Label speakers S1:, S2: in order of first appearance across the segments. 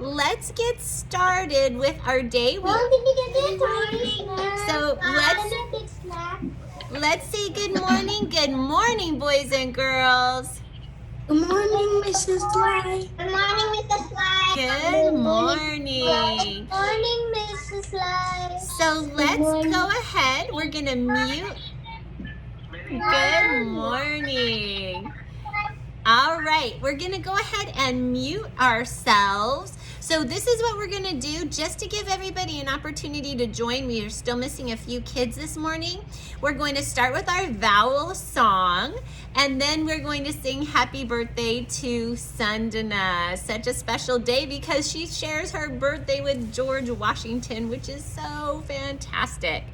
S1: let's get started with our day. So let's say good morning. Good morning, boys and girls.
S2: Good morning, Mrs. Lai.
S3: Good morning, Mrs. Lai.
S1: Good morning.
S3: Good morning, Mrs. Lai.
S1: So let's go ahead. We're going to mute. Good morning. All right, we're going to go ahead and mute ourselves. So this is what we're going to do just to give everybody an opportunity to join. We are still missing a few kids this morning. We're going to start with our vowel song, and then we're going to sing happy birthday to Sandana. Such a special day because she shares her birthday with George Washington, which is so fantastic.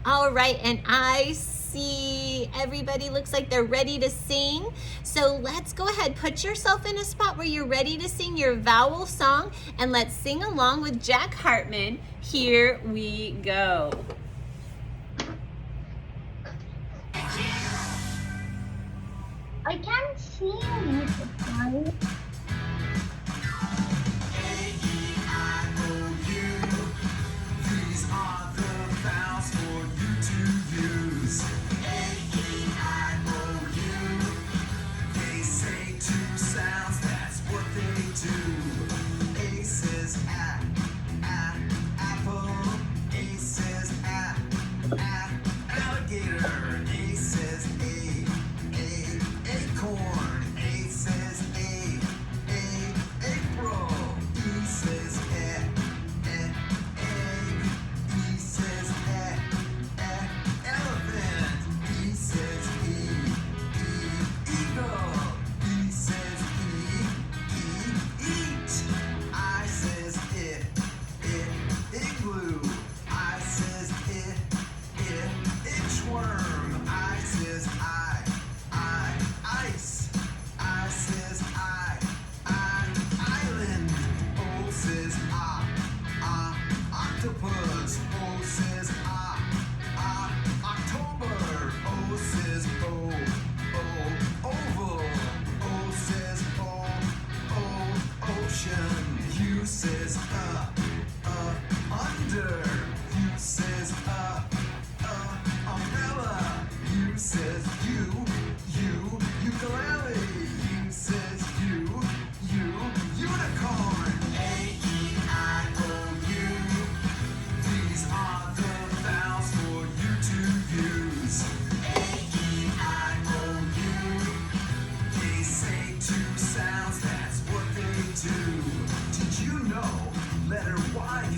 S1: All right, and I see everybody looks like they're ready to sing. So let's go ahead, put yourself in a spot where you're ready to sing your vowel song, and let's sing along with Jack Hartman. Here we go.
S3: I can't see you, Mrs. Lai.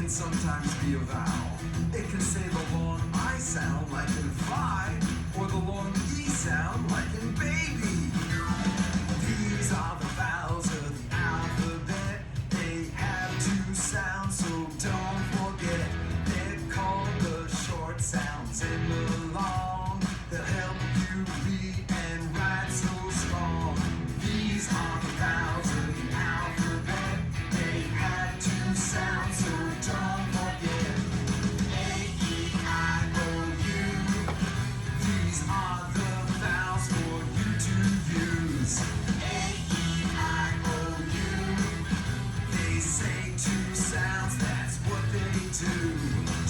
S4: Sometimes be a vowel. It can say the long I sound like in fly, or the long E sound like in baby. These are the vowels of the alphabet. They have two sounds, so don't forget. They're called the short sounds and the long. They'll help you read and write so strong. These are the vowels of the alphabet. They have two sounds, so don't forget. A-E-I-O-U. These are the vowels for you to use. A-E-I-O-U. They say two sounds, that's what they do.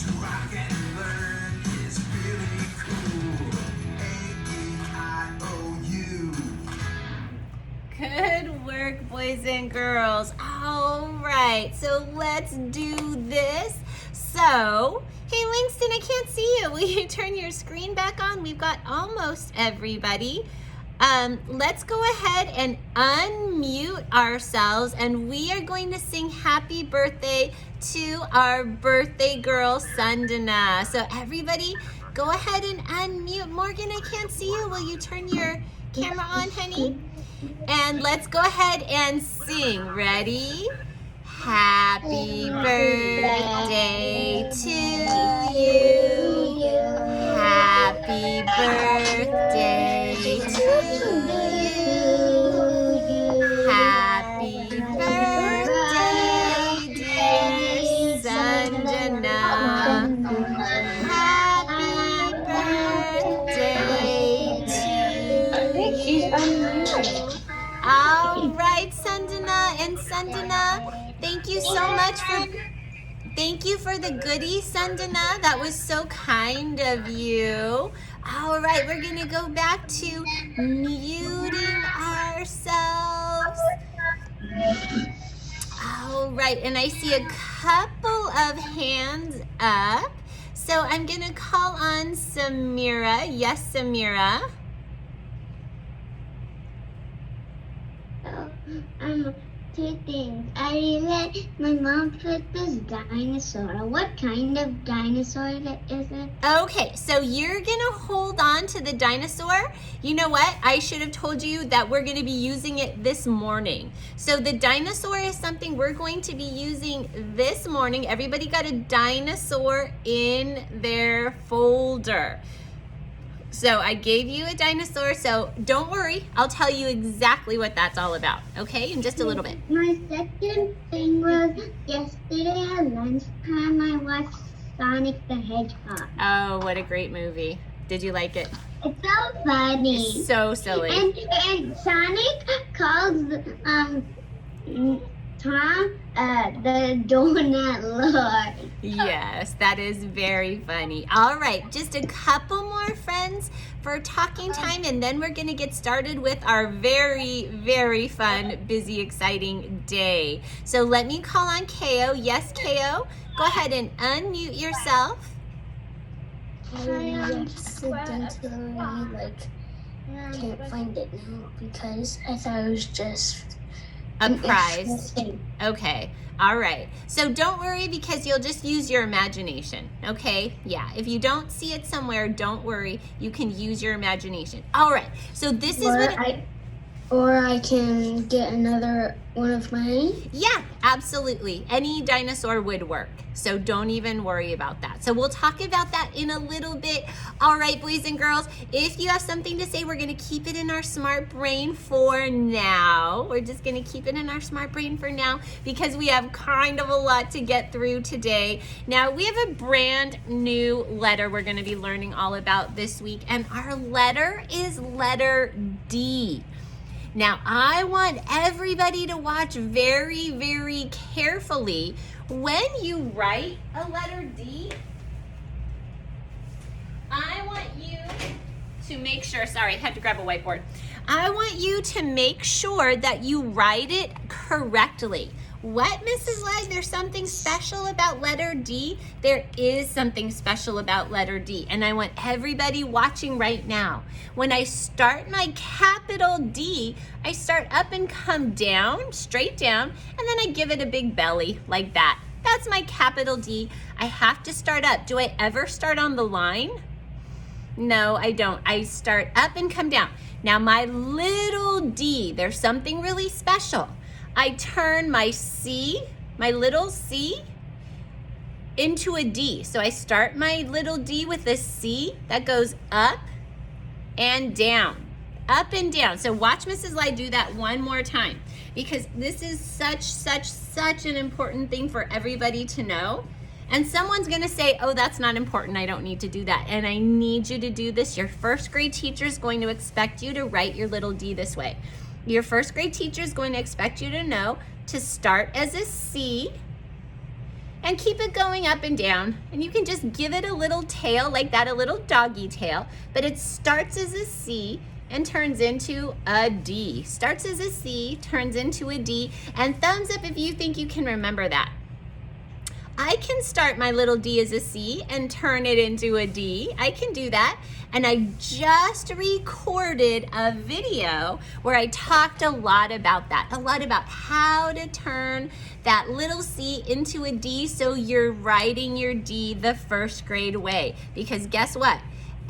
S4: To rock and learn is really cool. A-E-I-O-U.
S1: Good work, boys and girls. All right, so let's do this. So, hey Langston, I can't see you. Will you turn your screen back on? We've got almost everybody. Let's go ahead and unmute ourselves, and we are going to sing happy birthday to our birthday girl, Sandana. So everybody, go ahead and unmute. Morgan, I can't see you. Will you turn your camera on, honey? And let's go ahead and sing. Ready? Happy birthday to you. Happy birthday to you. Happy birthday, dear Sandana. Happy birthday to you. All right, Sandana and Sandana, thank you so much for... Thank you for the goodies, Sandana. That was so kind of you. All right, we're going to go back to muting ourselves. All right, and I see a couple of hands up. So I'm going to call on Samira. Yes, Samira.
S3: Two things. I realized my mom put this dinosaur. What kind of dinosaur is it?
S1: Okay, so you're gonna hold on to the dinosaur. You know what? I should have told you that we're gonna be using it this morning. So the dinosaur is something we're going to be using this morning. Everybody got a dinosaur in their folder. So I gave you a dinosaur, so don't worry. I'll tell you exactly what that's all about, okay? In just a little bit.
S3: My second thing was yesterday at lunchtime I watched Sonic the Hedgehog.
S1: Oh, what a great movie. Did you like it?
S3: It's so funny.
S1: It's so silly.
S3: And Sonic calls Tom the donut lord.
S1: Yes, that is very funny. All right, just a couple more friends for talking time, and then we're going to get started with our very, very fun, busy, exciting day. So let me call on Ko. Yes, Ko, go ahead and unmute yourself.
S2: I accidentally can't find it now because I thought it was just
S1: A
S2: an
S1: prize.
S2: extra thing.
S1: Okay, all right. So don't worry because you'll just use your imagination, okay? Yeah, if you don't see it somewhere, don't worry. You can use your imagination. All right, so this is what...
S2: Or I can get another one of mine.
S1: Yeah, absolutely. Any dinosaur would work. So don't even worry about that. So we'll talk about that in a little bit. All right, boys and girls, if you have something to say, we're going to keep it in our smart brain for now. We're just going to keep it in our smart brain for now because we have kind of a lot to get through today. Now, we have a brand new letter we're going to be learning all about this week, and our letter is letter D. Now, I want everybody to watch very, very carefully. When you write a letter D, I want you to make sure, sorry, I had to grab a whiteboard. I want you to make sure that you write it correctly. What, Mrs. Light? There's something special about letter D? There is something special about letter D, and I want everybody watching right now. When I start my capital D, I start up and come down, straight down, and then I give it a big belly like that. That's my capital D. I have to start up. Do I ever start on the line? No, I don't. I start up and come down. Now my little d, there's something really special. I turn my C, my little c, into a D. So I start my little d with a C that goes up and down. Up and down. So watch Mrs. Lai do that one more time because this is such an important thing for everybody to know. And someone's gonna say, oh, that's not important, I don't need to do that. And I need you to do this. Your first grade teacher is going to expect you to write your little d this way. Your first grade teacher is going to expect you to know to start as a C and keep it going up and down. And you can just give it a little tail like that, a little doggy tail, but it starts as a C and turns into a D. Starts as a C, turns into a D, and thumbs up if you think you can remember that. I can start my little d as a C and turn it into a D. I can do that. And I just recorded a video where I talked a lot about that, a lot about how to turn that little C into a D so you're writing your D the first grade way. Because guess what?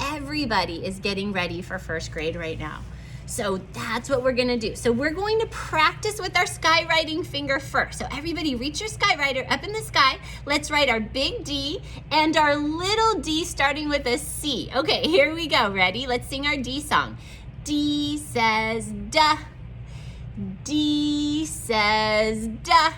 S1: Everybody is getting ready for first grade right now. So that's what we're gonna do. So we're going to practice with our skywriting finger first. So everybody reach your skywriter up in the sky. Let's write our big D and our little d starting with a C. Okay, here we go. Ready? Let's sing our D song. D says da. D says da.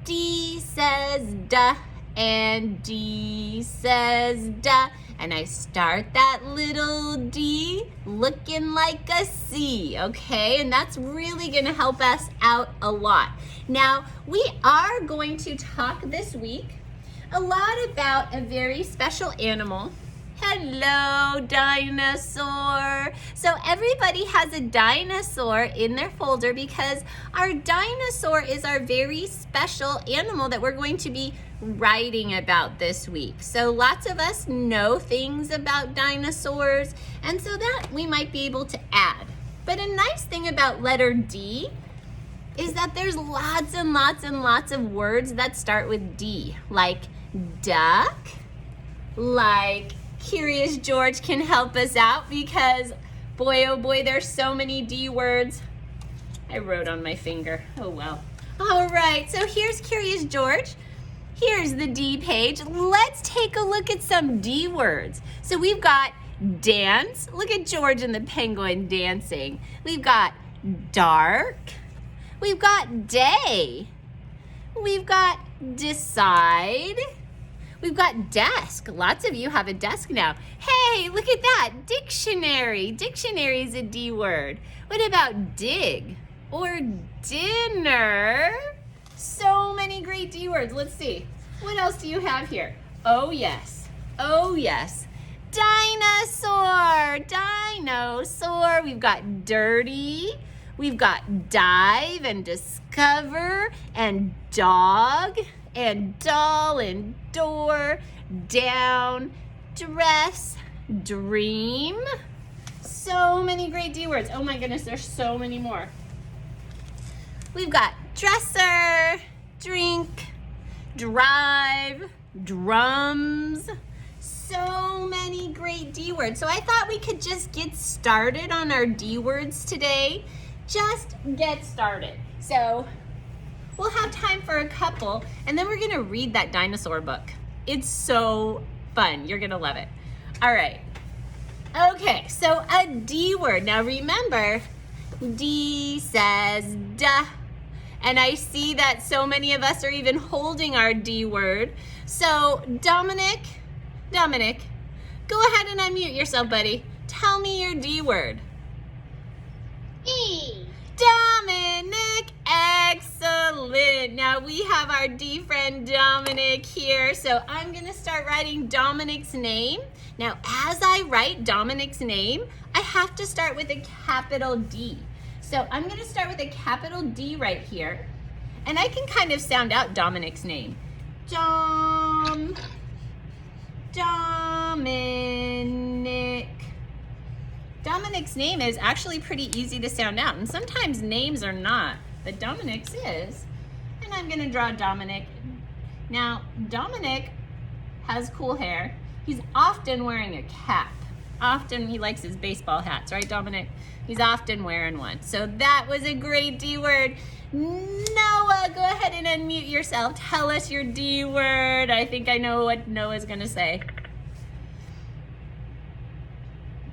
S1: D says da. And D says da. and I start that little D looking like a C, okay? And that's really gonna help us out a lot. Now, we are going to talk this week a lot about a very special animal. Hello, dinosaur. So everybody has a dinosaur in their folder because our dinosaur is our very special animal that we're going to be writing about this week. So lots of us know things about dinosaurs, and so that we might be able to add. But a nice thing about letter D is that there's lots and lots and lots of words that start with D, like duck, like Curious George can help us out because boy, oh boy, there's so many D words. I wrote on my finger, oh well. All right, so here's Curious George. Here's the D page. Let's take a look at some D words. So we've got dance. Look at George and the penguin dancing. We've got dark. We've got day. We've got decide. We've got desk. Lots of you have a desk now. Hey, look at that. Dictionary. Dictionary is a D word. What about dig or dinner? So many great D words. Let's see. What else do you have here? Oh, yes. Oh, yes. Dinosaur. Dinosaur. We've got dirty. We've got dive and discover and dog and doll and door, down, dress, dream. So many great D words. Oh my goodness, there's so many more. We've got dresser, drink, drive, drums. So many great D words. So I thought we could just get started on our D words today. Just get started. So we'll have time for a couple, and then we're gonna read that dinosaur book. It's so fun. You're gonna love it. All right. Okay, so a D word. Now remember, D says duh. And I see that so many of us are even holding our D word. So Dominic, go ahead and unmute yourself, buddy. Tell me your D word.
S3: D.
S1: Dominic, excellent. Now we have our D friend Dominic here, so I'm gonna start writing Dominic's name. Now as I write Dominic's name, I have to start with a capital D. So I'm gonna start with a capital D right here, and I can kind of sound out Dominic's name. Dominic. Dominic's name is actually pretty easy to sound out, and sometimes names are not, but Dominic's is. And I'm gonna draw Dominic. Now, Dominic has cool hair. He's often wearing a cap. Often he likes his baseball hats, right, Dominic? He's often wearing one. So that was a great D word. Noah, go ahead and unmute yourself. Tell us your D word. I think I know what Noah's gonna say.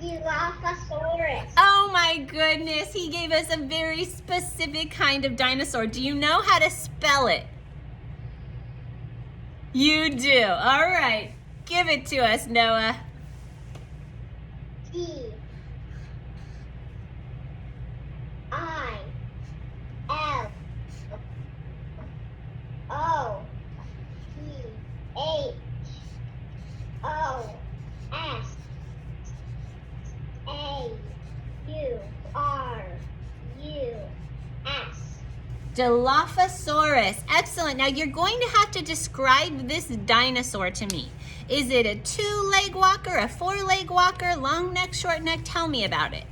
S3: Dilophosaurus.
S1: Oh my goodness, he gave us a very specific kind of dinosaur. Do you know how to spell it? You do. All right, give it to us, Noah.
S3: D. I. L. O. P. H. O. S. A. U. R. U. S.
S1: Dilophosaurus. Excellent. Now you're going to have to describe this dinosaur to me. Is it a 2-leg walker, a 4-leg walker, long neck, short neck? Tell me about it.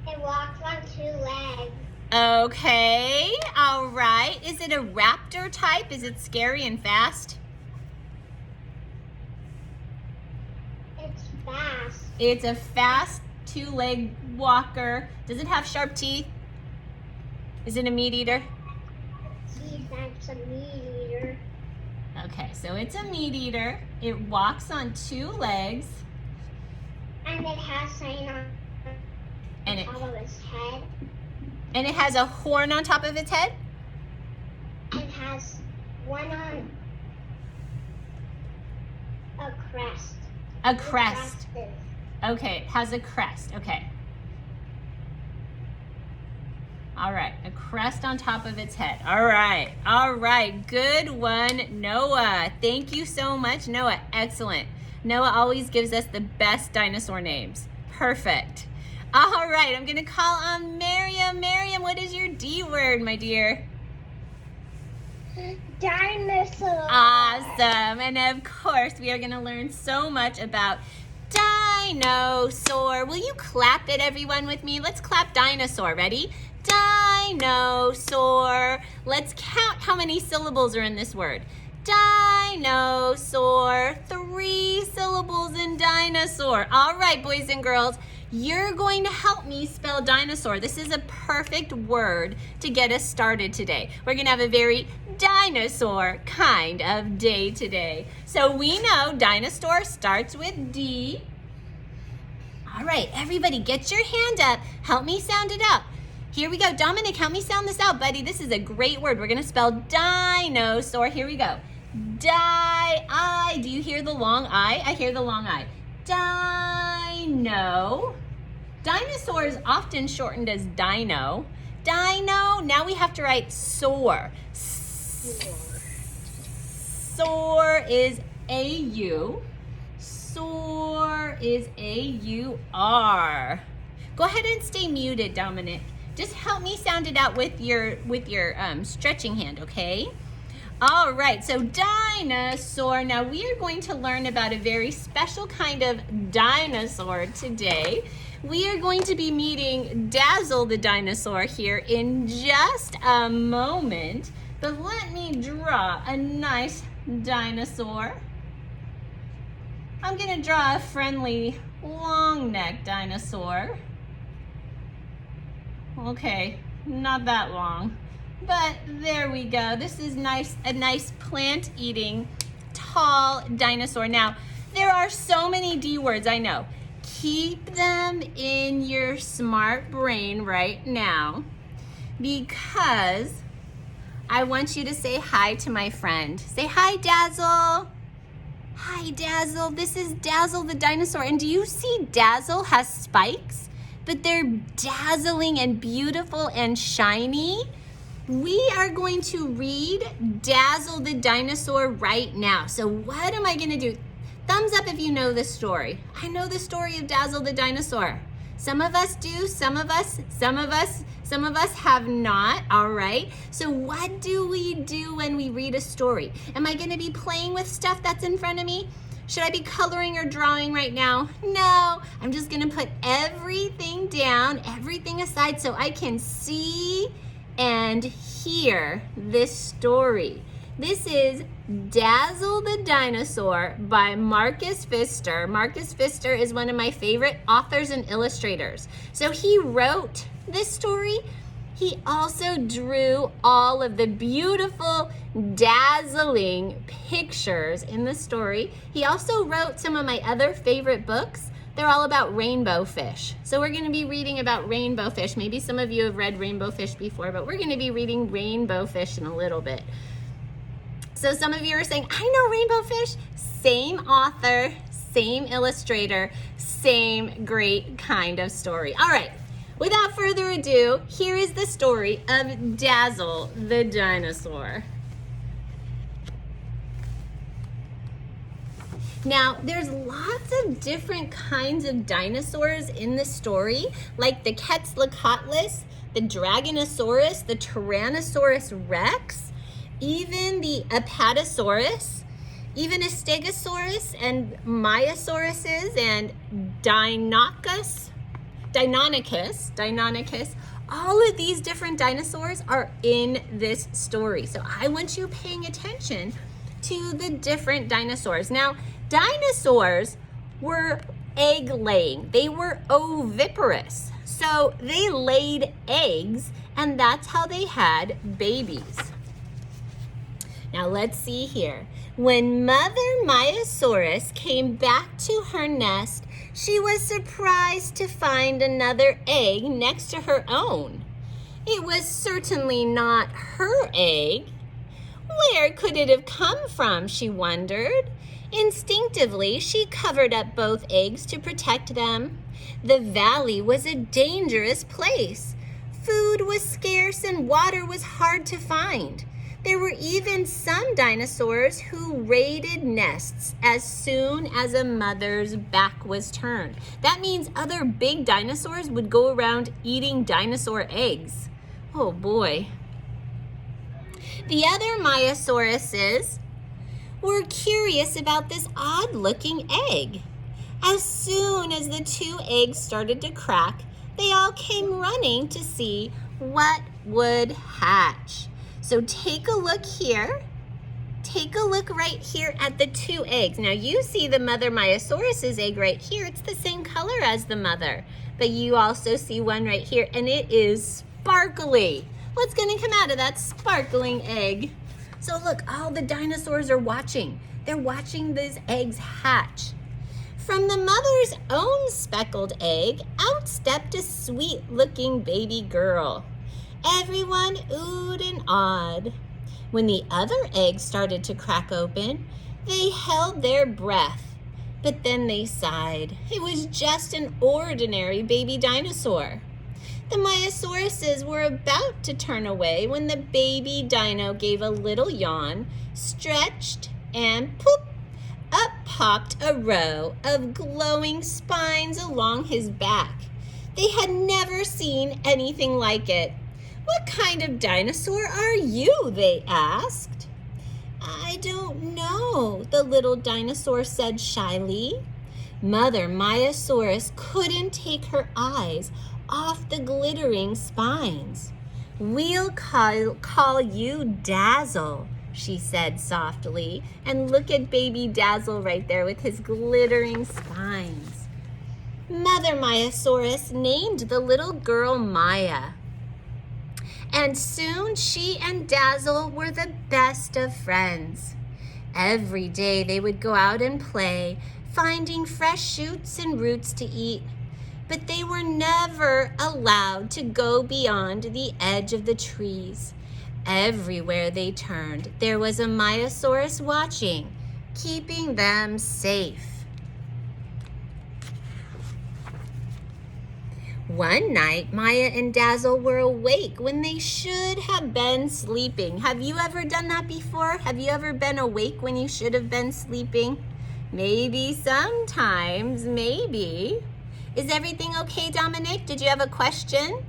S3: It walks on 2 legs.
S1: Okay, all right. Is it a raptor type? Is it scary and fast?
S3: It's fast.
S1: It's a fast 2-leg walker. Does it have sharp teeth? Is it a meat eater?
S3: That's a meat eater.
S1: Okay, so it's a meat eater. It walks on 2 legs.
S3: And it has something on
S1: And it,
S3: top of its head.
S1: and it has a horn on top of its head?
S3: It has has one on a crest.
S1: A crest.
S3: Is.
S1: Okay, it has a crest. Okay. All right, a crest on top of its head. All right, good one, Noah. Thank you so much, Noah. Excellent. Noah always gives us the best dinosaur names. Perfect. All right, I'm gonna call on Miriam. Miriam, what is your D word, my dear?
S3: Dinosaur.
S1: Awesome, and of course, we are gonna learn so much about dinosaur. Will you clap it, everyone, with me? Let's clap dinosaur. Ready? Dinosaur. Let's count how many syllables are in this word. Dinosaur. 3 syllables in dinosaur. All right, boys and girls, you're going to help me spell dinosaur. This is a perfect word to get us started today. We're going to have a very dinosaur kind of day today. So we know dinosaur starts with D. All right, everybody, get your hand up. Help me sound it out. Here we go. Dominic, help me sound this out, buddy. This is a great word. We're going to spell dinosaur. Here we go. I. Do you hear the long I? I hear the long I. Dino. Dinosaur is often shortened as dino. Dino. Now we have to write soar. Soar is A-U. Soar is A-U-R. Go ahead and stay muted, Dominic. Just help me sound it out with your stretching hand, okay? All right, so dinosaur. Now we are going to learn about a very special kind of dinosaur today. We are going to be meeting Dazzle the dinosaur here in just a moment. But let me draw a nice dinosaur. I'm gonna draw a friendly long-necked dinosaur. Okay, not that long, but there we go. This is a nice plant-eating, tall dinosaur. Now, there are so many D words, I know. Keep them in your smart brain right now because I want you to say hi to my friend. Say hi, Dazzle. Hi, Dazzle. This is Dazzle the dinosaur. And do you see Dazzle has spikes? But they're dazzling and beautiful and shiny. We are going to read Dazzle the dinosaur right now. So what am I going to do? Thumbs up if you know this story. I know the story of Dazzle the dinosaur. Some of us do, some of us have not, all right? So what do we do when we read a story? Am I gonna be playing with stuff that's in front of me? Should I be coloring or drawing right now? No, I'm just gonna put everything down, everything aside so I can see and hear this story. This is Dazzle the Dinosaur by Marcus Pfister. Marcus Pfister is one of my favorite authors and illustrators. So he wrote this story. He also drew all of the beautiful, dazzling pictures in the story. He also wrote some of my other favorite books. They're all about rainbow fish. So we're going to be reading about rainbow fish. Maybe some of you have read rainbow fish before, but we're going to be reading rainbow fish in a little bit. So some of you are saying, I know rainbow fish. Same author, same illustrator, same great kind of story. All right, without further ado, here is the story of Dazzle the dinosaur. Now, there's lots of different kinds of dinosaurs in the story, like the Quetzalcoatlus, the Dragonosaurus, the Tyrannosaurus Rex, even the Apatosaurus, even a Stegosaurus and Myosauruses and Deinonychus. All of these different dinosaurs are in this story. So I want you paying attention to the different dinosaurs. Now, dinosaurs were egg-laying. They were oviparous. So they laid eggs, and that's how they had babies. Now let's see here. When Mother Myosaurus came back to her nest, she was surprised to find another egg next to her own. It was certainly not her egg. Where could it have come from, she wondered. Instinctively, she covered up both eggs to protect them. The valley was a dangerous place. Food was scarce and water was hard to find. There were even some dinosaurs who raided nests as soon as a mother's back was turned. That means other big dinosaurs would go around eating dinosaur eggs. Oh boy. The other Maiasauruses were curious about this odd-looking egg. As soon as the 2 eggs started to crack, they all came running to see what would hatch. So take a look here. Take a look right here at the 2 eggs. Now you see the mother Maiasaurus's egg right here. It's the same color as the mother. But you also see one right here, and it is sparkly. What's gonna come out of that sparkling egg? So look, all the dinosaurs are watching. They're watching these eggs hatch. From the mother's own speckled egg, out stepped a sweet-looking baby girl. Everyone oohed and awed. When the other eggs started to crack open, they held their breath, but then they sighed. It was just an ordinary baby dinosaur. The Maiasauruses were about to turn away when the baby dino gave a little yawn, stretched, and poop! Up popped a row of glowing spines along his back. They had never seen anything like it. "What kind of dinosaur are you?" they asked. "I don't know," the little dinosaur said shyly. Mother Maiasaurus couldn't take her eyes off the glittering spines. "We'll call you Dazzle," she said softly. And look at baby Dazzle right there with his glittering spines. Mother Maiasaurus named the little girl Maya. And soon she and Dazzle were the best of friends. Every day they would go out and play, finding fresh shoots and roots to eat. But they were never allowed to go beyond the edge of the trees. Everywhere they turned, there was a Maiasaurus watching, keeping them safe. One night, Maya and Dazzle were awake when they should have been sleeping. Have you ever done that before? Have you ever been awake when you should have been sleeping? Maybe sometimes, maybe. Is everything okay, Dominic? Did you have a question?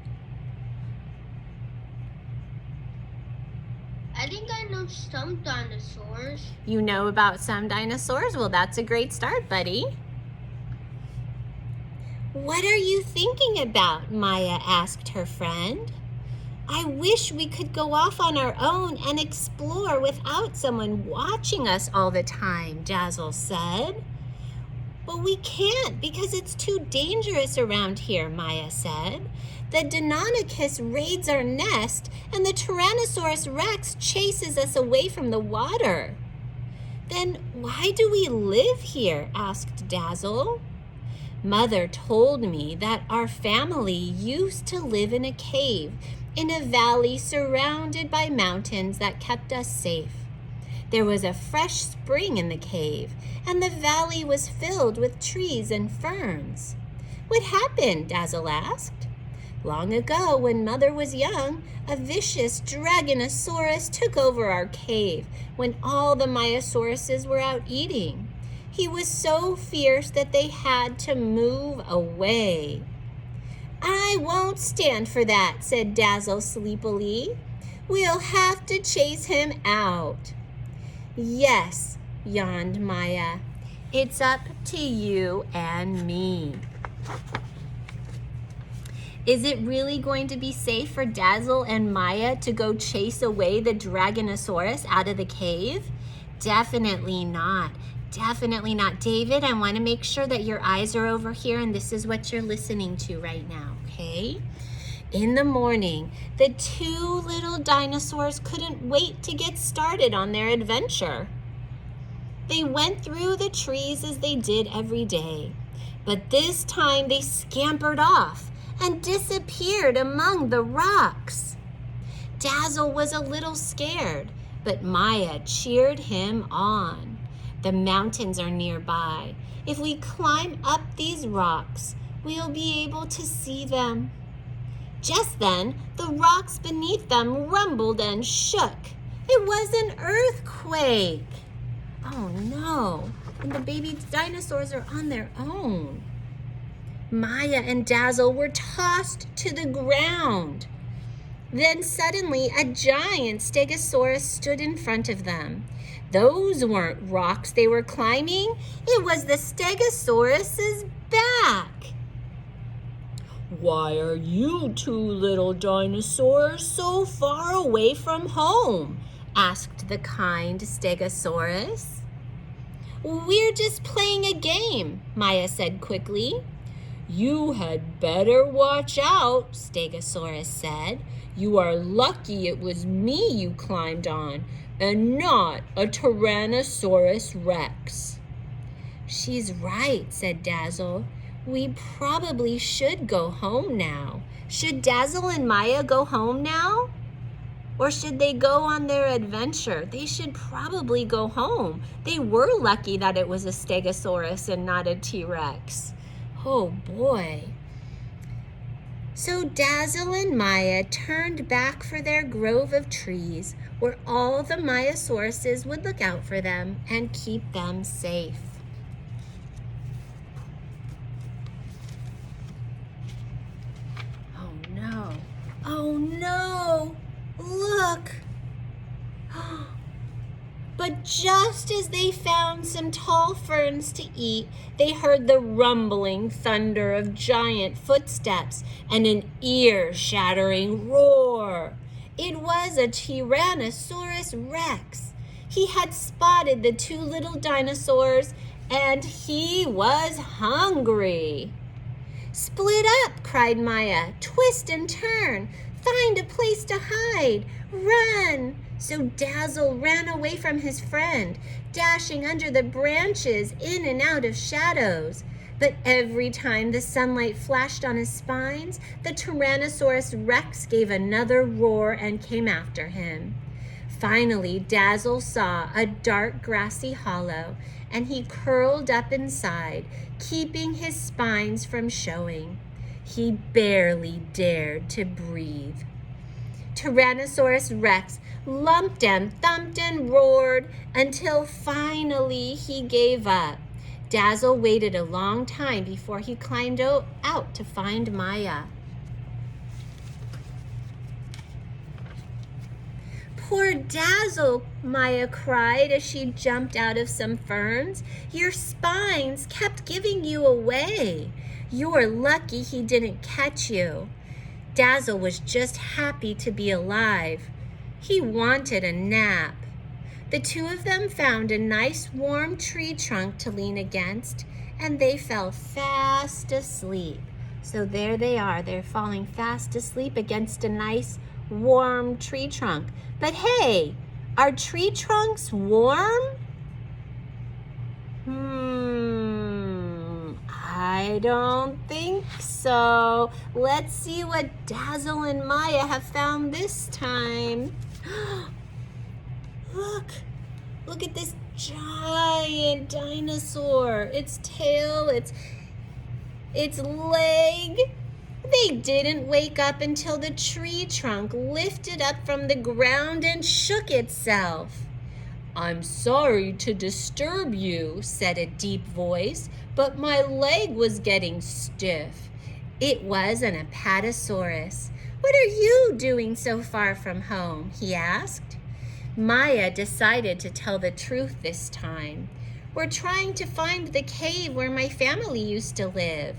S2: I think I know some dinosaurs.
S1: You know about some dinosaurs? Well, that's a great start, buddy. "What are you thinking about?" Maya asked her friend. "I wish we could go off on our own and explore without someone watching us all the time," Dazzle said. "But we can't because it's too dangerous around here," Maya said. "The Deinonychus raids our nest and the Tyrannosaurus Rex chases us away from the water." "Then why do we live here?" asked Dazzle. "Mother told me that our family used to live in a cave in a valley surrounded by mountains that kept us safe. There was a fresh spring in the cave, and the valley was filled with trees and ferns." "What happened?" Dazzle asked. "Long ago, when Mother was young, a vicious Dragonosaurus took over our cave when all the Maiasauruses were out eating. He was so fierce that they had to move away." "I won't stand for that," said Dazzle sleepily. "We'll have to chase him out." "Yes," yawned Maya. "It's up to you and me." Is it really going to be safe for Dazzle and Maya to go chase away the Dragonosaurus out of the cave? Definitely not. Definitely not. David, I want to make sure that your eyes are over here and this is what you're listening to right now, okay? In the morning, the 2 little dinosaurs couldn't wait to get started on their adventure. They went through the trees as they did every day, but this time they scampered off and disappeared among the rocks. Dazzle was a little scared, But Maya cheered him on. The mountains are nearby. If we climb up these rocks, we'll be able to see them. Just then, the rocks beneath them rumbled and shook. It was an earthquake. Oh no, and the baby dinosaurs are on their own. Maya and Dazzle were tossed to the ground. Then suddenly a giant stegosaurus stood in front of them. Those weren't rocks they were climbing. It was the stegosaurus's back. "Why are you two little dinosaurs so far away from home?" asked the kind stegosaurus. "We're just playing a game," Maya said quickly. "You had better watch out," Stegosaurus said. "You are lucky it was me you climbed on and not a Tyrannosaurus Rex." "She's right," said Dazzle. "We probably should go home now." Should Dazzle and Maya go home now? Or should they go on their adventure? They should probably go home. They were lucky that it was a Stegosaurus and not a T-Rex. Oh boy. So Dazzle and Maya turned back for their grove of trees where all the Mayasauruses would look out for them and keep them safe. Oh no. Oh no. Look. But just as they found some tall ferns to eat, they heard the rumbling thunder of giant footsteps and an ear-shattering roar. It was a Tyrannosaurus Rex. He had spotted the two little dinosaurs, and he was hungry. "Split up," cried Maya. "Twist and turn. Find a place to hide. Run!" So Dazzle ran away from his friend, dashing under the branches, in and out of shadows. But every time the sunlight flashed on his spines, the Tyrannosaurus Rex gave another roar and came after him. Finally, Dazzle saw a dark grassy hollow, and he curled up inside, keeping his spines from showing. He barely dared to breathe. Tyrannosaurus Rex lumped and thumped and roared until finally he gave up. Dazzle waited a long time before he climbed out to find Maya. "Poor Dazzle," Maya cried as she jumped out of some ferns. "Your spines kept giving you away. You're lucky he didn't catch you." Dazzle was just happy to be alive. He wanted a nap. The two of them found a nice warm tree trunk to lean against, and they fell fast asleep. So there they are. They're falling fast asleep against a nice warm tree trunk. But hey, are tree trunks warm? I don't think so. Let's see what Dazzle and Maya have found this time. Look at this giant dinosaur. Its tail, its leg. They didn't wake up until the tree trunk lifted up from the ground and shook itself. "I'm sorry to disturb you," said a deep voice, "but my leg was getting stiff." It was an Apatosaurus. "What are you doing so far from home?" he asked. Maya decided to tell the truth this time. "We're trying to find the cave where my family used to live."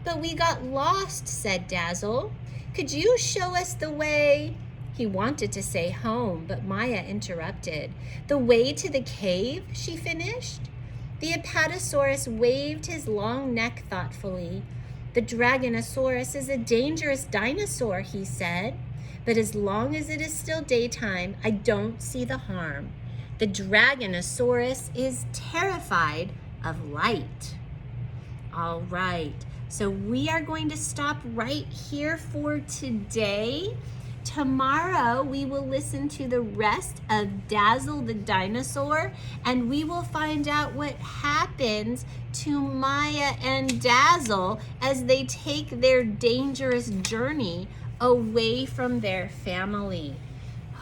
S1: "But we got lost," said Dazzle. "Could you show us the way?" He wanted to say home, but Maya interrupted. "The way to the cave?" she finished. The Apatosaurus waved his long neck thoughtfully. "The Dragonosaurus is a dangerous dinosaur," he said. "But as long as it is still daytime, I don't see the harm. The Dragonosaurus is terrified of light." All right, so we are going to stop right here for today. Tomorrow we will listen to the rest of Dazzle the Dinosaur, and we will find out what happens to Maya and Dazzle as they take their dangerous journey away from their family.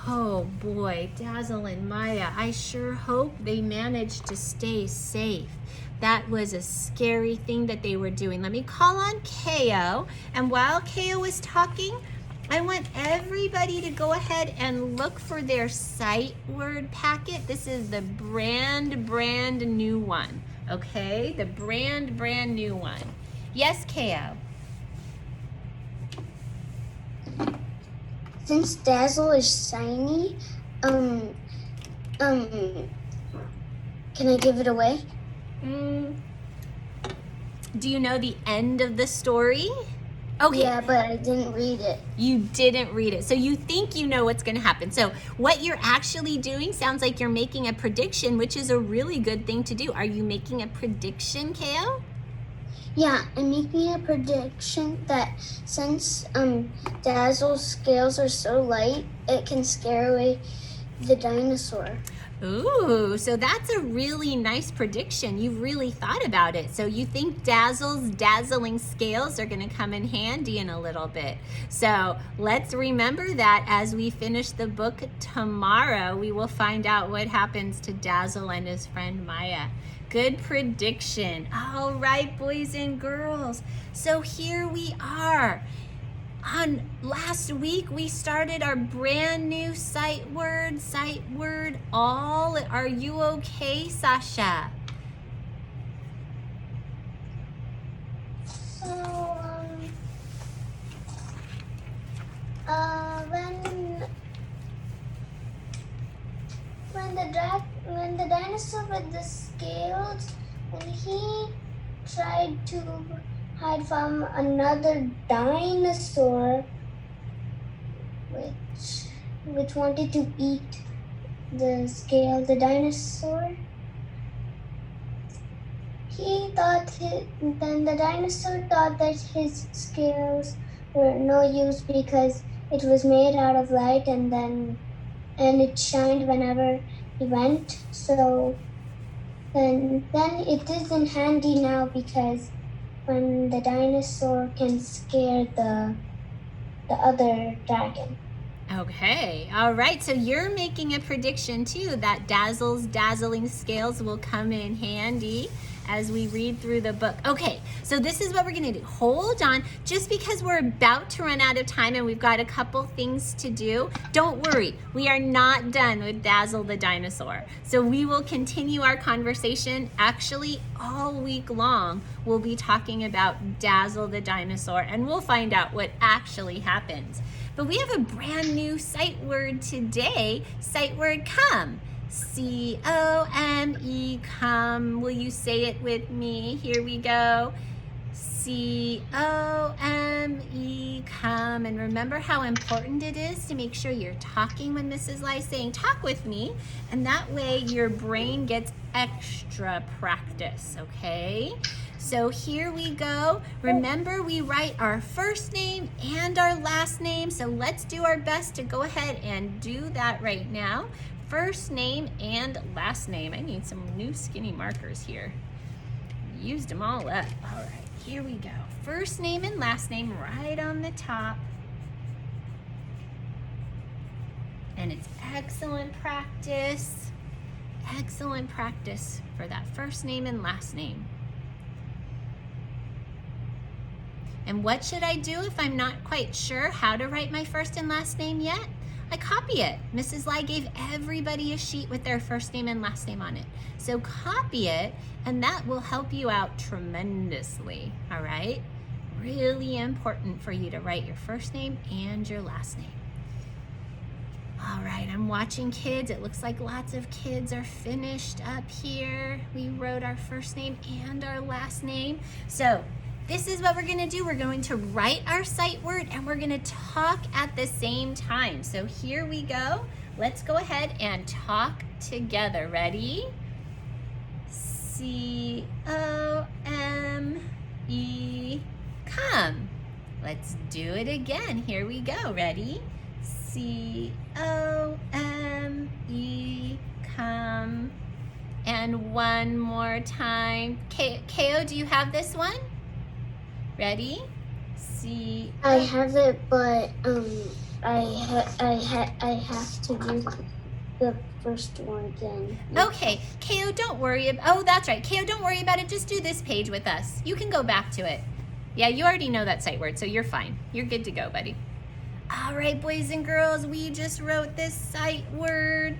S1: Oh boy, Dazzle and Maya, I sure hope they managed to stay safe. That was a scary thing that they were doing. Let me call on Keo, and while Keo was talking, I want everybody to go ahead and look for their sight word packet. This is the brand new one, okay? The brand new one. Yes, Keo?
S2: Since Dazzle is shiny, can I give it away?
S1: Do you know the end of the story? Okay.
S2: Yeah, but I didn't read it.
S1: You didn't read it. So you think you know what's going to happen. So what you're actually doing sounds like you're making a prediction, which is a really good thing to do. Are you making a prediction, Keo?
S2: Yeah, I'm making a prediction that since Dazzle's scales are so light, it can scare away the dinosaur.
S1: Ooh, so that's a really nice prediction. You've really thought about it. So you think Dazzle's dazzling scales are going to come in handy in a little bit. So let's remember that as we finish the book tomorrow, we will find out what happens to Dazzle and his friend Maya. Good prediction. All right, boys and girls. So here we are. On last week, we started our brand new sight word all. Are you okay, Sasha?
S2: So, when the dinosaur with the scales, when he tried to hide from another dinosaur, which wanted to eat the dinosaur. Then the dinosaur thought that his scales were no use because it was made out of light and it shined whenever he went. So then it isn't handy now because when the dinosaur can scare the other dragon.
S1: Okay, all right. So you're making a prediction too that Dazzle's dazzling scales will come in handy as we read through the book. Okay, so this is what we're gonna do. Hold on, just because we're about to run out of time and we've got a couple things to do, don't worry, we are not done with Dazzle the dinosaur. So we will continue our conversation. Actually, all week long, we'll be talking about Dazzle the dinosaur and we'll find out what actually happens. But we have a brand new sight word today, sight word come. C-O-M-E, come. Will you say it with me? Here we go. C-O-M-E, come. And remember how important it is to make sure you're talking when Mrs. Lai is saying, talk with me. And that way your brain gets extra practice, okay? So here we go. Remember, we write our first name and our last name. So let's do our best to go ahead and do that right now. First name and last name. I need some new skinny markers here. Used them all up. All right, here we go. First name and last name right on the top. And it's excellent practice for that first name and last name. And what should I do if I'm not quite sure how to write my first and last name yet? I copy it. Mrs. Lai gave everybody a sheet with their first name and last name on it. So copy it, and that will help you out tremendously, all right? Really important for you to write your first name and your last name. All right, I'm watching kids. It looks like lots of kids are finished up here. We wrote our first name and our last name. So this is what we're gonna do. We're going to write our sight word and we're gonna talk at the same time. So here we go. Let's go ahead and talk together. Ready? C-O-M-E, come. Let's do it again. Here we go. Ready? C-O-M-E, come. And one more time. Ko, do you have this one? Ready? C.
S2: I have it, but I have to use the first one again.
S1: Okay, Ko, don't worry. Oh, that's right. Ko, don't worry about it. Just do this page with us. You can go back to it. Yeah, you already know that sight word, so you're fine. You're good to go, buddy. All right, boys and girls, we just wrote this sight word.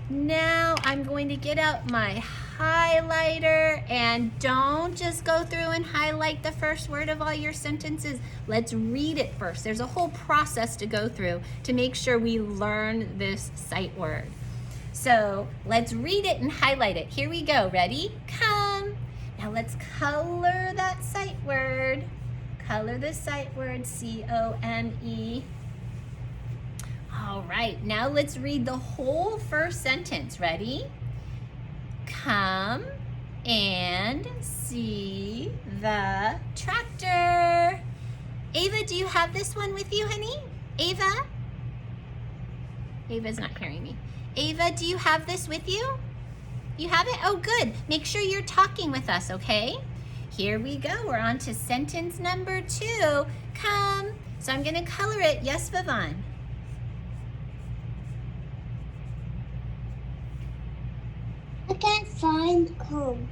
S1: Now I'm going to get out my highlighter, and don't just go through and highlight the first word of all your sentences. Let's read it first. There's a whole process to go through to make sure we learn this sight word. So let's read it and highlight it. Here we go. Ready? Come. Now let's color that sight word. Color the sight word, C-O-M-E. All right, now let's read the whole first sentence. Ready? Come and see the tractor. Ava, do you have this one with you, honey? Ava? Ava's not hearing me. Ava, do you have this with you? You have it? Oh, good. Make sure you're talking with us, okay? Here we go. We're on to sentence number 2. Come. So I'm going to color it. Yes, Vivon?
S2: I can't find come.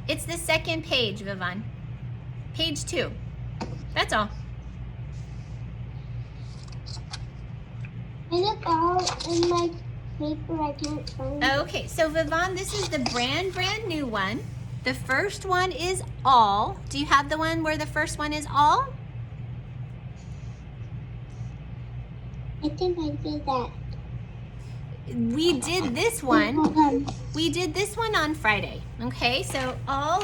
S1: It's the second page, Vivon. Page 2. That's all.
S2: I look out in my paper. I can't find it.
S1: Okay, so Vivon, this is the brand new one. The first one is all. Do you have the one where the first one is all?
S2: I think I did that.
S1: We did this one.
S2: Hold on.
S1: We did this one on Friday. Okay, so all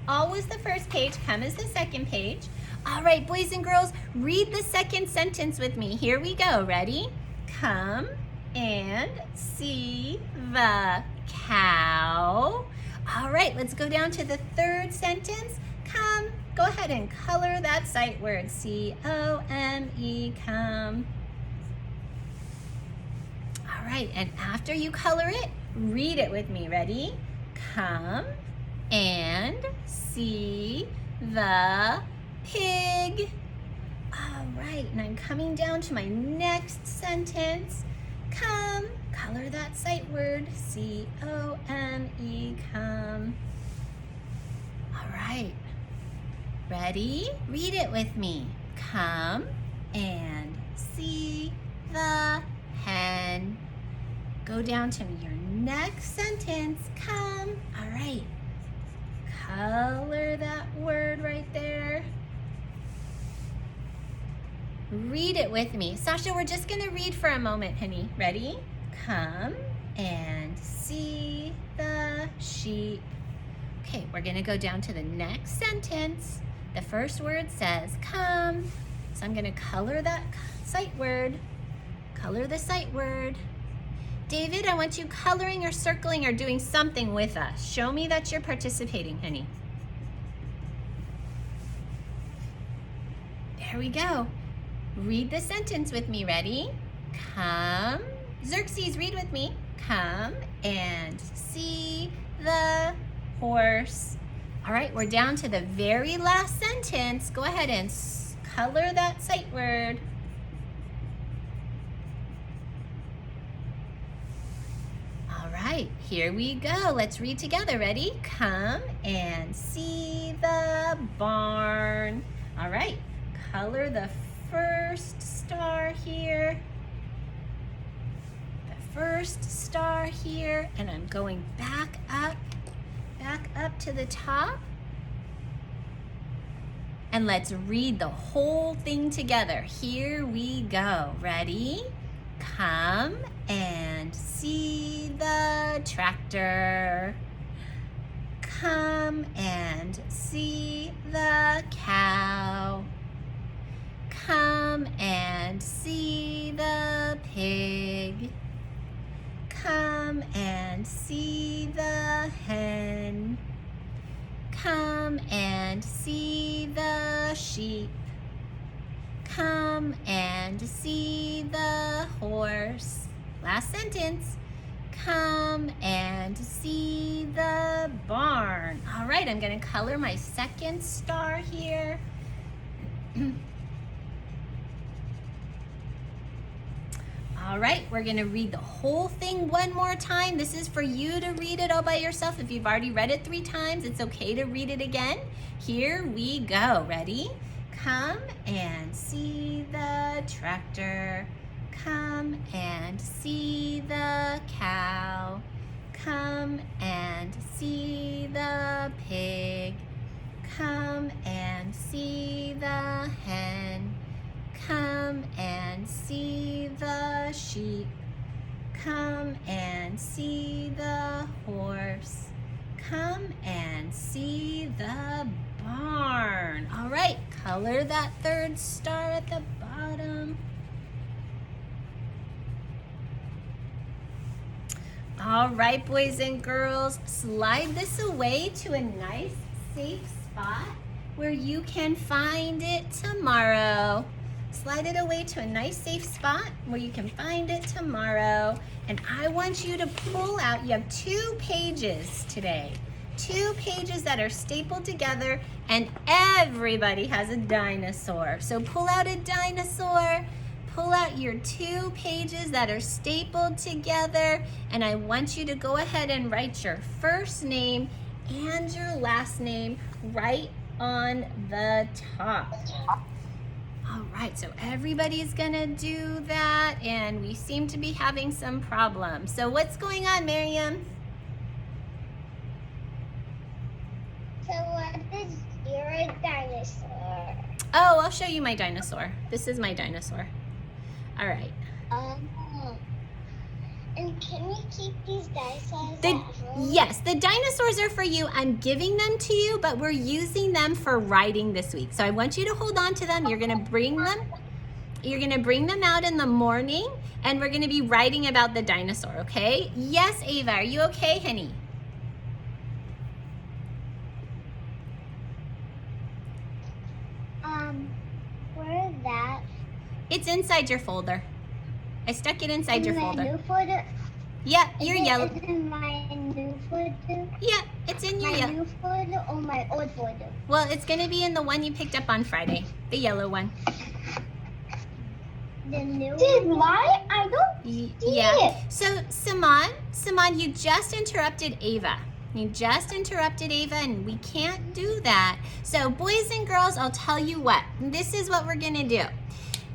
S1: was the first page, come is the second page. All right, boys and girls, read the second sentence with me. Here we go. Ready? Come and see the cow. All right, let's go down to the third sentence. Come. Go ahead and color that sight word. C-O-M-E, come. All right, and after you color it, read it with me. Ready? Come and see the pig. All right, and I'm coming down to my next sentence. Come, color that sight word, C-O-M-E, come. All right, ready? Read it with me. Come and see the hen. Go down to your next sentence. Come. All right. Color that word right there. Read it with me. Sasha, we're just going to read for a moment, honey. Ready? Come and see the sheep. Okay, we're going to go down to the next sentence. The first word says come. So I'm going to color that sight word. Color the sight word. David, I want you coloring or circling or doing something with us. Show me that you're participating, honey. There we go. Read the sentence with me. Ready? Come. Xerxes, read with me. Come and see the horse. All right, we're down to the very last sentence. Go ahead and color that sight word. All right, here we go. Let's read together. Ready? Come and see the barn. All right, color the first star here. The first star here, and I'm going back up to the top. And let's read the whole thing together. Here we go. Ready? Come and see the tractor. Come and see the cow. Come and see the pig. Come and see the hen. Come and see the sheep. Come and see the horse. Last sentence. Come and see the barn. All right, I'm gonna color my second star here. All right, we're gonna read the whole thing one more time. This is for you to read it all by yourself. If you've already read it 3 times, it's okay to read it again. Here we go, ready? Come and see the tractor. Come and see the cow. Come and see the pig. Come and see the hen. Come and see the sheep. Come and see the horse. Come and see the barn. All right, color that third star at the bottom. All right, boys and girls, slide this away to a nice, safe spot where you can find it tomorrow. Slide it away to a nice, safe spot where you can find it tomorrow. And I want you to pull out, you have 2 pages today. 2 pages that are stapled together, and everybody has a dinosaur. So pull out a dinosaur. Pull out your 2 pages that are stapled together, and I want you to go ahead and write your first name and your last name right on the top. All right, so everybody's gonna do that, and we seem to be having some problems. So what's going on, Miriam?
S3: So what is your dinosaur?
S1: Oh, I'll show you my dinosaur. This is my dinosaur. All right.
S3: And can we keep these dinosaurs
S1: The,
S3: at home?
S1: yes, the dinosaurs are for you. I'm giving them to you, but we're using them for writing this week. So I want you to hold on to them. You're gonna bring them. You're gonna bring them out in the morning, and we're gonna be writing about the dinosaur, okay? Yes, Ava, are you okay, honey?
S3: Where is that?
S1: It's inside your folder. I stuck it inside your
S3: In my
S1: folder.
S3: new folder?
S1: Yeah, your yellow.
S3: Is it in my new folder?
S1: Yeah, it's in your
S3: My
S1: yellow.
S3: new folder or my old folder?
S1: Well, it's gonna be in the one you picked up on Friday, the yellow one.
S3: The new why? I don't see
S1: Yeah.
S3: it.
S1: So, Saman, you just interrupted Ava. You just interrupted Ava, and we can't do that. So, boys and girls, I'll tell you what. This is what we're gonna do.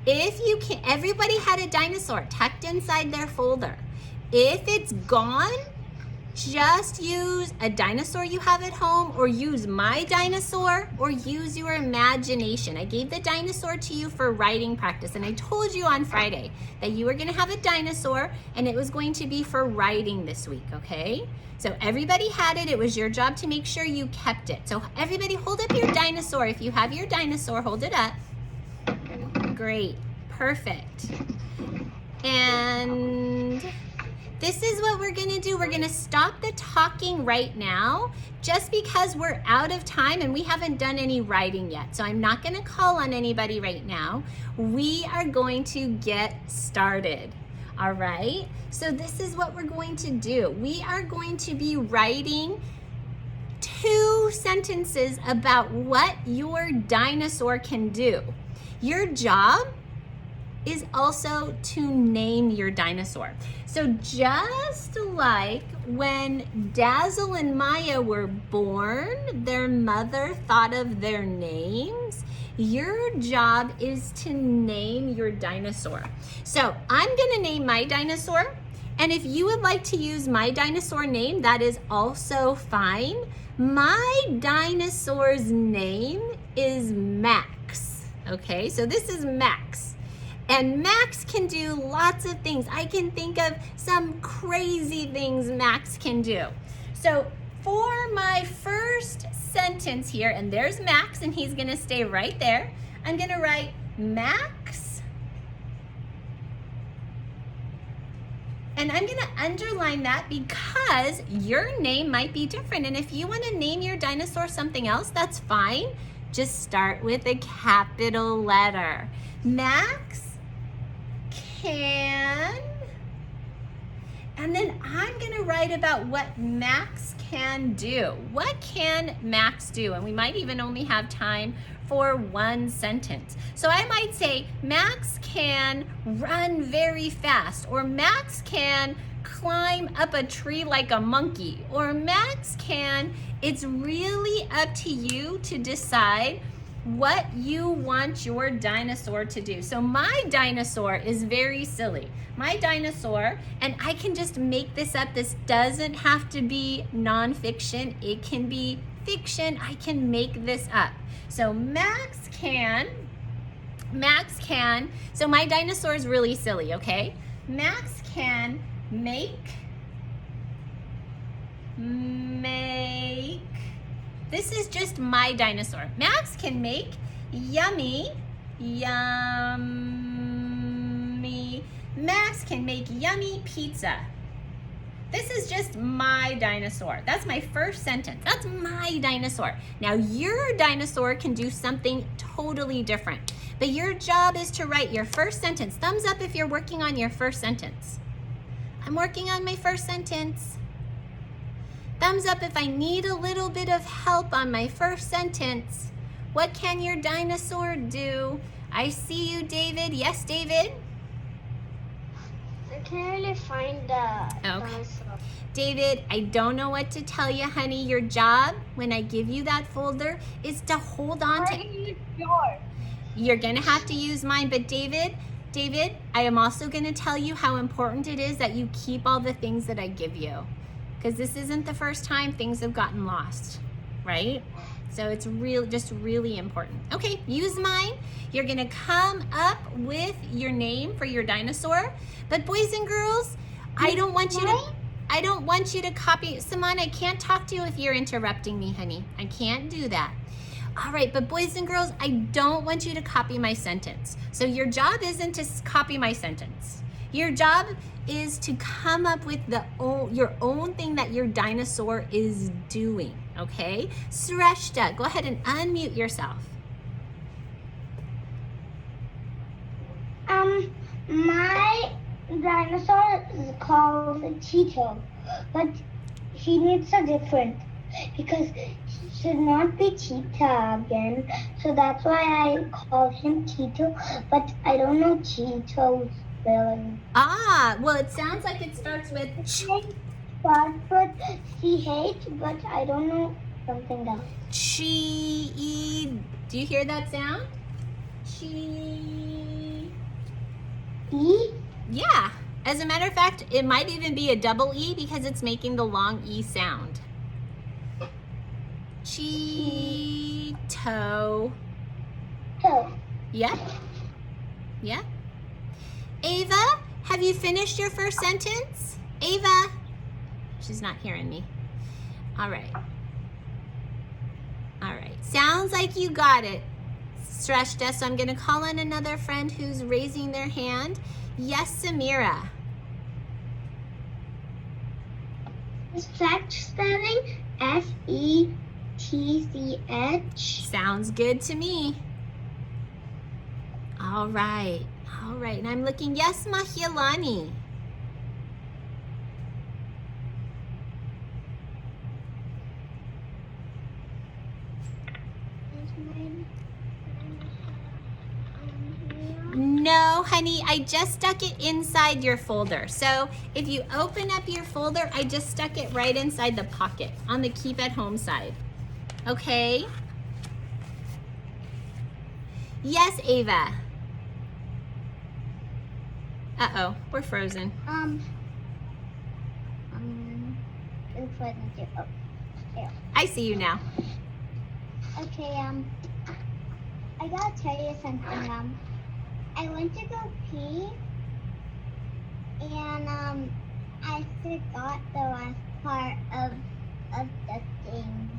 S1: If you can, everybody had a dinosaur tucked inside their folder. If it's gone, just use a dinosaur you have at home, or use my dinosaur, or use your imagination. I gave the dinosaur to you for writing practice, and I told you on Friday that you were gonna have a dinosaur, and it was going to be for writing this week, okay? So everybody had it. It was your job to make sure you kept it. So everybody hold up your dinosaur. If you have your dinosaur, hold it up. Great, perfect. And this is what we're gonna do. We're gonna stop the talking right now just because we're out of time and we haven't done any writing yet. So I'm not gonna call on anybody right now. We are going to get started, all right? So this is what we're going to do. We are going to be writing 2 sentences about what your dinosaur can do. Your job is also to name your dinosaur. So just like when Dazzle and Maya were born, their mother thought of their names, your job is to name your dinosaur. So I'm gonna name my dinosaur, and if you would like to use my dinosaur name, that is also fine. My dinosaur's name is Max. Okay, so this is Max. And Max can do lots of things. I can think of some crazy things Max can do. So for my first sentence here, and there's Max, and he's gonna stay right there. I'm gonna write Max, and I'm gonna underline that because your name might be different. And if you wanna name your dinosaur something else, that's fine. Just start with a capital letter. Max can And then I'm gonna write about what Max can do. What can Max do? And we might even only have time for one sentence. So I might say, Max can run very fast, or Max can climb up a tree like a monkey, or Max can. It's really up to you to decide what you want your dinosaur to do. So my dinosaur is very silly. My dinosaur, and I can just make this up. This doesn't have to be nonfiction. It can be fiction. I can make this up. So Max can, so my dinosaur is really silly, okay? Max can make, this is just my dinosaur. Max can make yummy. Max can make yummy pizza. This is just my dinosaur. That's my first sentence. That's my dinosaur. Now your dinosaur can do something totally different, but your job is to write your first sentence. Thumbs up if you're working on your first sentence. I'm working on my first sentence. Thumbs up if I need a little bit of help on my first sentence. What can your dinosaur do? I see you, David. Yes, David?
S3: I can't really find the dinosaur.
S1: David, I don't know what to tell you, honey. Your job, when I give you that folder, is to hold on to...
S3: yours.
S1: You're gonna have to use mine, but David, I am also gonna tell you how important it is that you keep all the things that I give you. Because this isn't the first time things have gotten lost, right? So it's really important. Okay, use mine. You're gonna come up with your name for your dinosaur. But boys and girls, I don't want you to copy. Simon, I can't talk to you if you're interrupting me, honey. I can't do that. All right, but boys and girls, I don't want you to copy my sentence. So your job isn't to copy my sentence. Your job is to come up with your own thing that your dinosaur is doing, okay? Sreshta, go ahead and unmute yourself.
S3: My dinosaur is called Cheeto, but he needs a different, because he should not be Cheetah again. So that's why I call him Cheeto, but I don't know Cheeto's spelling.
S1: Ah, well, it sounds like it starts with ch.
S3: Starts with CH, but I don't know something else.
S1: Chi. Do you hear that sound? Chi.
S3: E?
S1: Yeah. As a matter of fact, it might even be a double E because it's making the long E sound. Cheeto.
S3: So,
S1: Yeah? Yeah? Ava, have you finished your first sentence? Ava? She's not hearing me. All right. All right. Sounds like you got it, Sreshta. So I'm going to call on another friend who's raising their hand. Yes, Samira.
S3: is fetch spelling FETCH?
S1: Sounds good to me. All right. All right. And I'm looking. Yes, Mahialani. No, honey, I just stuck it inside your folder. So if you open up your folder, I just stuck it right inside the pocket on the keep at home side. Okay? Yes, Ava. Uh-oh, we're frozen. I see you now.
S3: Okay, I gotta tell you something, I went to go pee, and, I forgot the last part of the thing.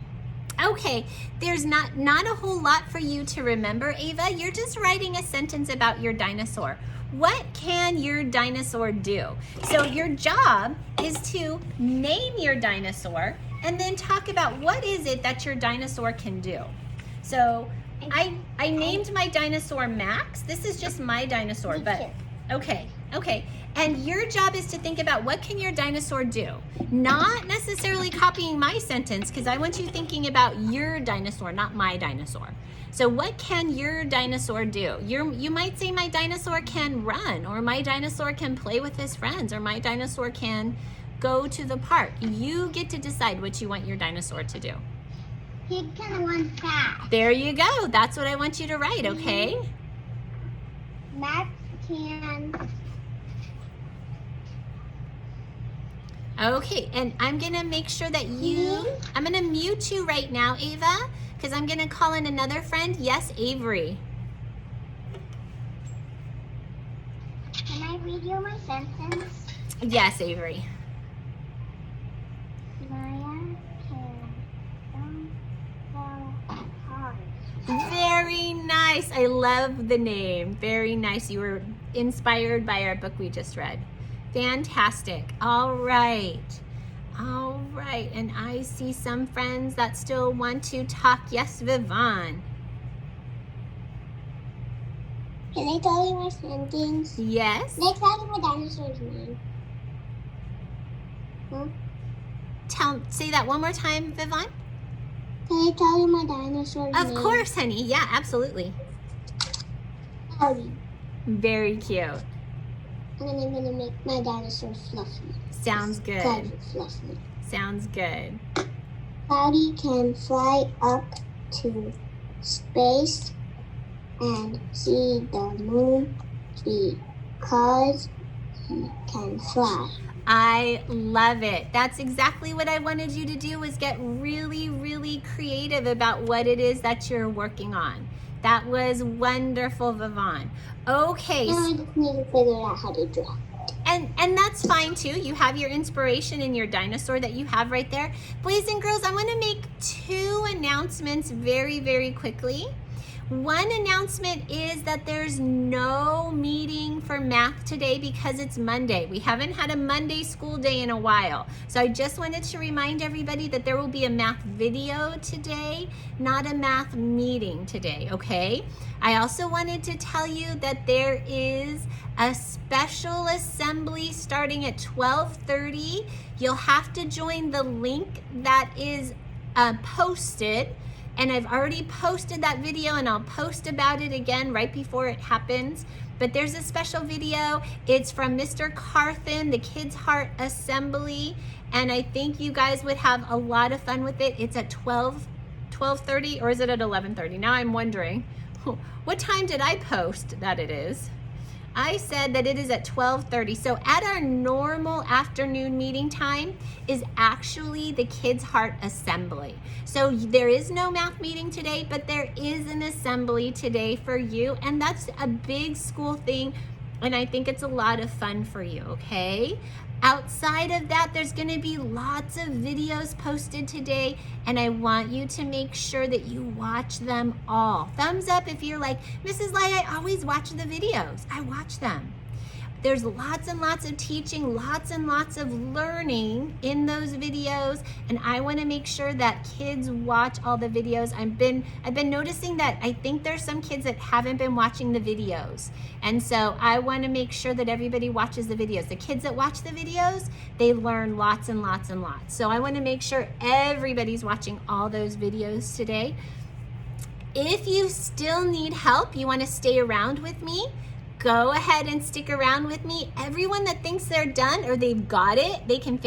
S1: Okay, there's not a whole lot for you to remember, Ava. You're just writing a sentence about your dinosaur. What can your dinosaur do? So your job is to name your dinosaur and then talk about what is it that your dinosaur can do. So I named my dinosaur Max. This is just my dinosaur, but okay. Okay, and your job is to think about what can your dinosaur do? Not necessarily copying my sentence, because I want you thinking about your dinosaur, not my dinosaur. So what can your dinosaur do? You might say my dinosaur can run, or my dinosaur can play with his friends, or my dinosaur can go to the park. You get to decide what you want your dinosaur to do.
S3: He can run fast.
S1: There you go. That's what I want you to write, okay?
S3: Max can.
S1: Okay, and I'm gonna make sure that I'm gonna mute you right now, Ava, because I'm gonna call in another friend. Yes, Avery.
S3: Can I read you my sentence?
S1: Yes, Avery.
S3: Maya can jump hard.
S1: Very nice. I love the name. Very nice. You were inspired by our book we just read. Fantastic. All right. All right. And I see some friends that still want to talk. Yes, Vivon.
S2: Can I tell you my sentence?
S1: Yes.
S2: Can I tell you my dinosaur's name?
S1: Say that one more time, Vivon.
S2: Can I tell you my dinosaur's name?
S1: Of course, honey. Yeah, absolutely.
S2: Cloudy.
S1: Very cute.
S2: And then I'm gonna make my dinosaur fluffy.
S1: Sounds good.
S2: Cloudy fluffy.
S1: Sounds good.
S2: Cloudy can fly up to space and see the moon because he can fly.
S1: I love it. That's exactly what I wanted you to do, was get really, really creative about what it is that you're working on. That was wonderful, Vivon. Okay.
S2: Now I just need to figure out how to draw.
S1: And that's fine too. You have your inspiration in your dinosaur that you have right there. Boys and girls, I want to make 2 announcements very, very quickly. One announcement is that there's no meeting for math today because it's Monday. We haven't had a Monday school day in a while. So I just wanted to remind everybody that there will be a math video today, not a math meeting today, okay? I also wanted to tell you that there is a special assembly starting at 12:30. You'll have to join the link that is posted. And I've already posted that video, and I'll post about it again right before it happens. But there's a special video. It's from Mr. Carthen, the Kids Heart Assembly. And I think you guys would have a lot of fun with it. It's at 12:30, or is it at 11:30? Now I'm wondering. What time did I post that it is? I said that it is at 12:30. So at our normal afternoon meeting time is actually the Kids Heart Assembly. So there is no math meeting today, but there is an assembly today for you. And that's a big school thing. And I think it's a lot of fun for you, okay? Outside of that, there's gonna be lots of videos posted today, and I want you to make sure that you watch them all. Thumbs up if you're like, Mrs. Light, I always watch the videos. I watch them. There's lots and lots of teaching, lots and lots of learning in those videos, and I want to make sure that kids watch all the videos. I've been noticing that I think there's some kids that haven't been watching the videos, and so I want to make sure that everybody watches the videos. The kids that watch the videos, they learn lots and lots and lots. So I want to make sure everybody's watching all those videos today. If you still need help, you want to stay around with me, go ahead and stick around with me. Everyone that thinks they're done or they've got it, they can finish